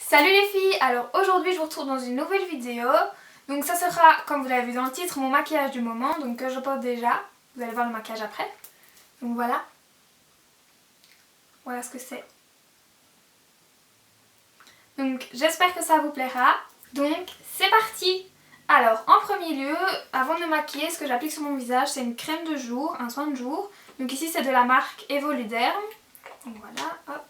Salut les filles, alors aujourd'hui je vous retrouve dans une nouvelle vidéo. Donc ça sera, comme vous l'avez vu dans le titre, mon maquillage du moment, donc que je porte déjà. Vous allez voir le maquillage après. Donc voilà. Voilà ce que c'est. Donc j'espère que ça vous plaira. Donc c'est parti. Alors en premier lieu, avant de me maquiller, ce que j'applique sur mon visage, c'est une crème de jour, un soin de jour. Donc ici c'est de la marque Evoluderm. Donc voilà, hop.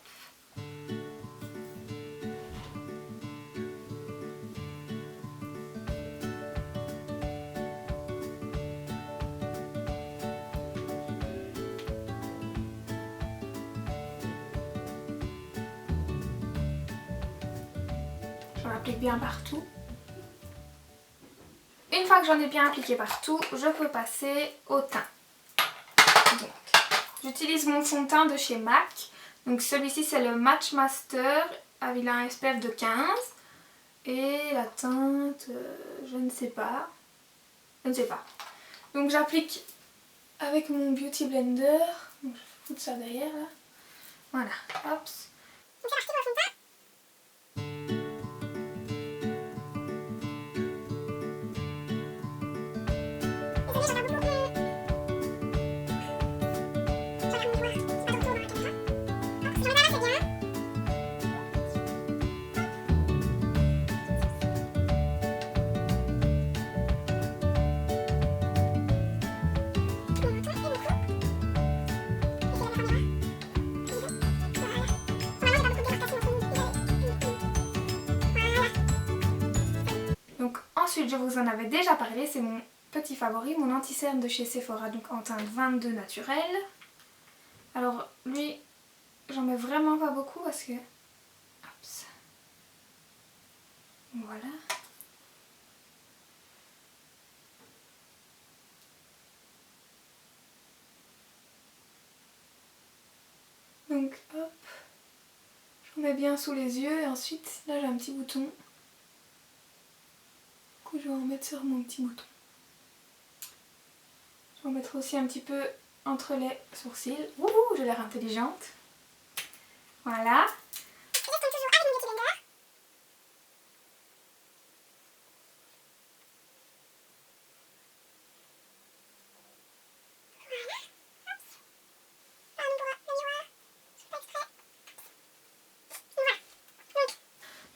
J'en applique bien partout. Une fois que j'en ai bien appliqué partout, je peux passer au teint. J'utilise mon fond de teint de chez MAC. Donc celui-ci c'est le Match Master. Il a un SPF de 15. Et la teinte, je ne sais pas. Je ne sais pas. Donc j'applique avec mon Beauty Blender. Donc, je vais foutre ça derrière là. Voilà, hop. Donc ensuite je vous en avais déjà parlé, c'est mon petit favori, mon anti-cerne de chez Sephora, donc en teinte 22 naturel. Alors lui, j'en mets vraiment pas beaucoup parce que... Hop. Voilà. Donc hop, j'en mets bien sous les yeux et ensuite là j'ai un petit bouton. Du coup je vais en mettre sur mon petit bouton. Je vais en mettre aussi un petit peu entre les sourcils. Wouhou, j'ai l'air intelligente. Voilà.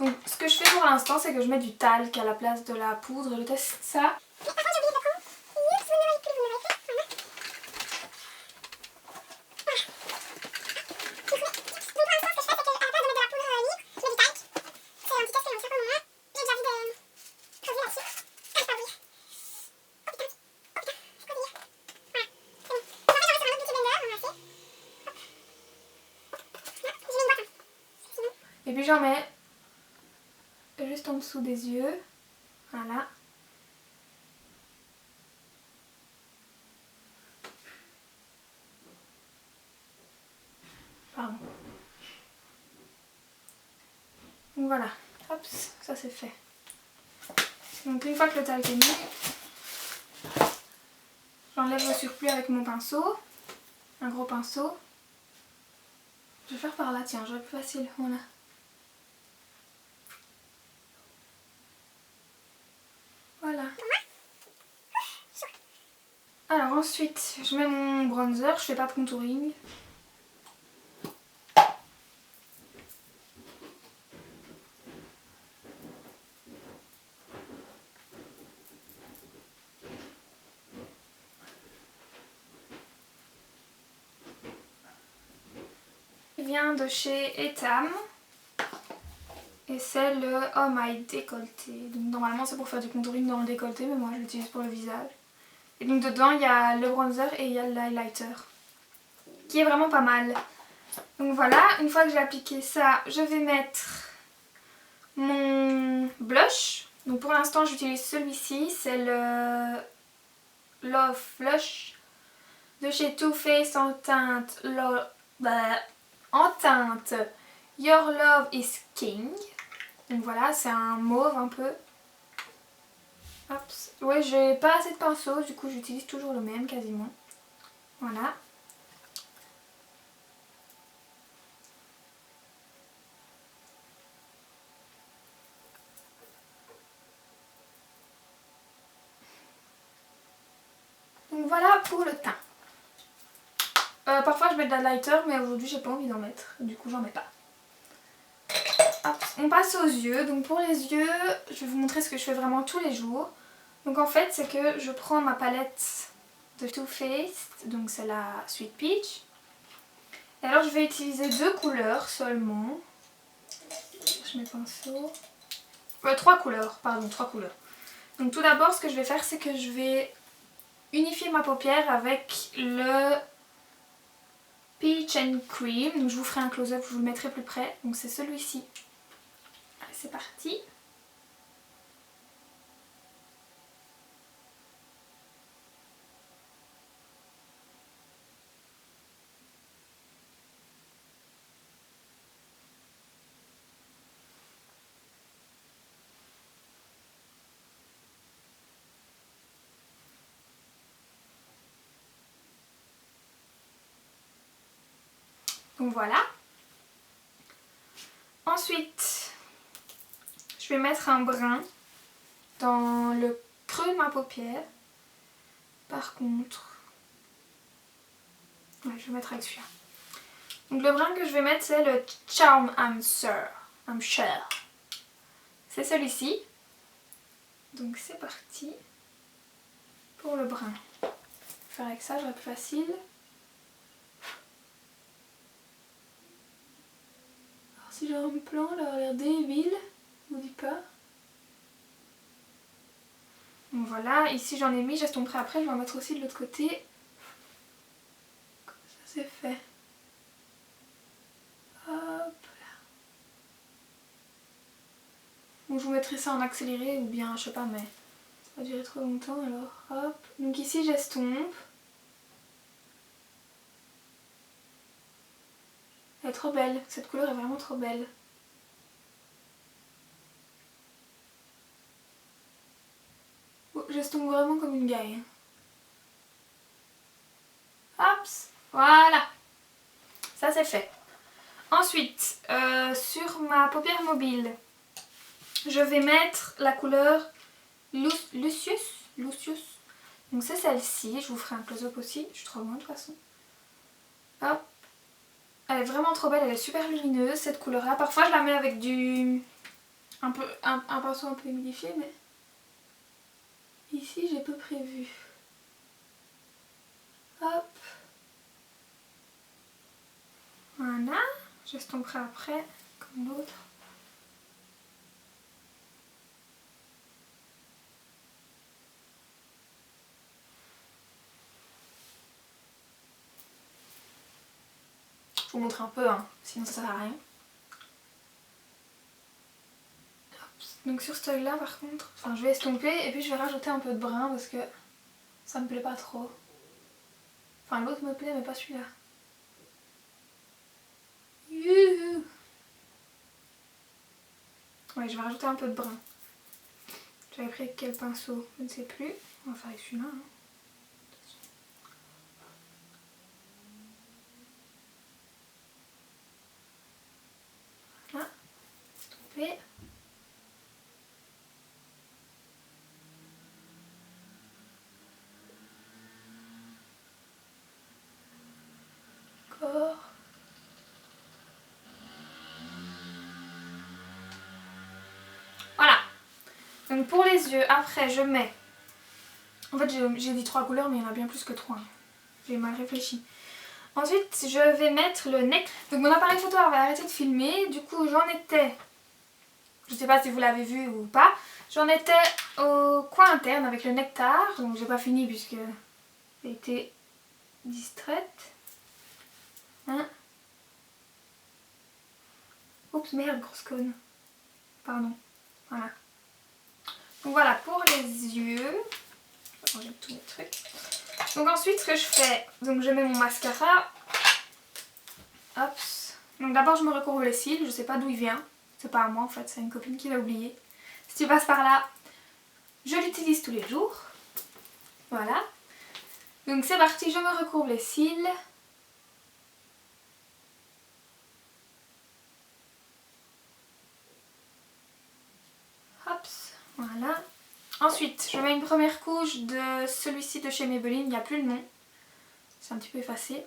Donc ce que je fais pour l'instant c'est que je mets du talc à la place de la poudre, je teste ça. Et puis j'en mets juste en dessous des yeux, voilà. Pardon. Donc voilà, hop, ça c'est fait. Donc une fois que le talc est mis, j'enlève le surplus avec mon pinceau, un gros pinceau. Je vais faire par là, tiens, j'aurais plus facile, voilà. Voilà. Alors ensuite, je mets mon bronzer, je fais pas de contouring. Il vient de chez Etam. Et c'est le Oh My Décolleté. Donc normalement c'est pour faire du contouring dans le décolleté, mais moi je l'utilise pour le visage. Et donc dedans il y a le bronzer et il y a l'highlighter, qui est vraiment pas mal. Donc voilà, une fois que j'ai appliqué ça, je vais mettre mon blush. Donc pour l'instant j'utilise celui-ci, c'est le Love Flush de chez Too Faced en teinte Your Love is King. Donc voilà, c'est un mauve un peu. Hop. Ouais, j'ai pas assez de pinceau, du coup j'utilise toujours le même quasiment. Voilà. pour le teint. Parfois je mets de la lighter mais aujourd'hui j'ai pas envie d'en mettre, du coup j'en mets pas. Hop, on passe aux yeux. Donc pour les yeux, je vais vous montrer ce que je fais vraiment tous les jours. Donc en fait c'est que je prends ma palette de Too Faced, donc c'est la Sweet Peach. Et alors je vais utiliser 2 couleurs seulement. Je mets pinceau. 3 couleurs, pardon, 3 couleurs. Donc tout d'abord ce que je vais faire c'est que je vais unifier ma paupière avec le Peach and Cream. Donc je vous ferai un close-up, je vous le mettrai plus près. Donc c'est celui-ci. Allez, c'est parti. Donc voilà. Ensuite, je vais mettre un brin dans le creux de ma paupière. Par contre, ouais, je vais mettre avec celui-là. Donc le brin que je vais mettre c'est le Charm Amsher. C'est celui-ci. Donc c'est parti pour le brin. Faire avec ça, j'aurais plus facile. Alors si j'ai un plan, là, a l'air débile, je vous dis pas. Donc voilà, ici j'en ai mis, j'estomperai après, je vais en mettre aussi de l'autre côté. Comme ça c'est fait. Hop là. Donc je vous mettrai ça en accéléré ou bien, je sais pas, mais ça va durer trop longtemps alors. Hop. Donc ici j'estompe. Elle est trop belle, cette couleur est vraiment trop belle. Oh, j'estompe vraiment comme une gaille. Hop, voilà. Ça c'est fait. Ensuite, sur ma paupière mobile, je vais mettre la couleur Lucius. Donc c'est celle-ci, je vous ferai un close-up aussi, je suis trop loin de toute façon. Hop. Elle est vraiment trop belle, elle est super lumineuse cette couleur là. Parfois je la mets avec un pinceau un peu humidifié, mais ici j'ai peu prévu. Hop. Voilà, j'estomperai après comme l'autre. Je vous montre un peu, hein, sinon ça sert à rien. Donc sur ce œil là par contre, enfin, je vais estomper et puis je vais rajouter un peu de brun parce que ça me plaît pas trop. Enfin l'autre me plaît mais pas celui-là. Ouais, je vais rajouter un peu de brun. J'avais pris avec quel pinceau, je ne sais plus. On va faire avec celui-là. Hein. Là, estomper. Encore. Voilà. Donc pour les yeux, après je mets... En fait j'ai dit 3 couleurs mais il y en a bien plus que 3. J'ai mal réfléchi. Ensuite je vais mettre le nec. Donc mon appareil photo avait arrêté de filmer. Du coup j'en étais... Je sais pas si vous l'avez vu ou pas. J'en étais au coin interne avec le nectar. Donc j'ai pas fini puisque j'ai été distraite. Hein? Oups, merde, grosse conne. Pardon. Voilà. Donc voilà pour les yeux. Je vais ranger tous mes trucs. Donc ensuite ce que je fais, donc je mets mon mascara. Hop. Donc d'abord je me recourbe les cils, je sais pas d'où il vient. C'est pas à moi en fait, c'est une copine qui l'a oublié. Si tu passes par là, je l'utilise tous les jours. Voilà. Donc c'est parti, je me recourbe les cils. Hop, voilà. Ensuite, je mets une première couche de celui-ci de chez Maybelline, il n'y a plus le nom. C'est un petit peu effacé.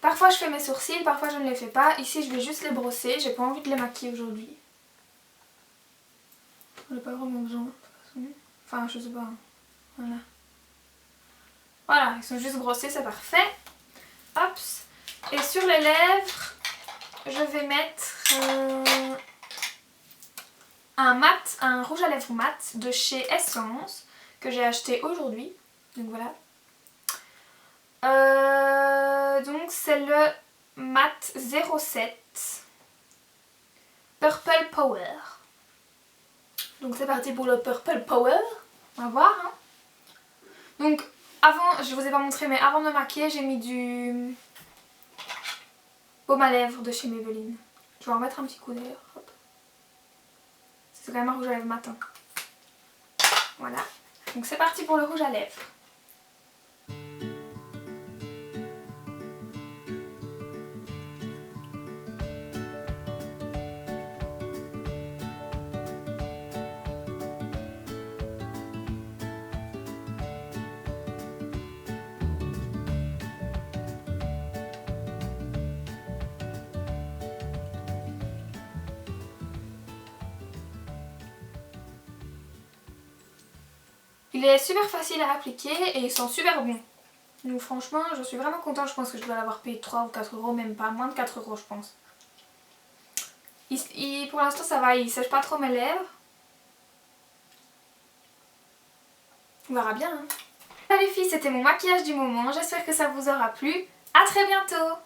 Parfois je fais mes sourcils, parfois je ne les fais pas. Ici je vais juste les brosser, j'ai pas envie de les maquiller aujourd'hui. On n'a pas vraiment besoin de toute façon. Enfin je sais pas. Voilà. Voilà, ils sont juste brossés, c'est parfait. Hop. Et sur les lèvres, je vais mettre un rouge à lèvres mat de chez Essence que j'ai acheté aujourd'hui. Donc voilà. Donc c'est le mat 07 Purple Power. Donc c'est parti pour le Purple Power. On va voir. Hein. Donc avant, je vous ai pas montré, mais avant de me maquiller, j'ai mis du baume à lèvres de chez Maybelline. Je vais en mettre un petit coup d'ailleurs. C'est quand même un rouge à lèvres matin. Voilà. Donc c'est parti pour le rouge à lèvres. Il est super facile à appliquer et ils sont super bons. Donc franchement, je suis vraiment contente. Je pense que je dois l'avoir payé 3 ou 4 euros, même pas. Moins de 4 euros, je pense. Pour l'instant, ça va. Il sèche pas trop mes lèvres. On verra bien. Hein. Voilà les filles, c'était mon maquillage du moment. J'espère que ça vous aura plu. À très bientôt!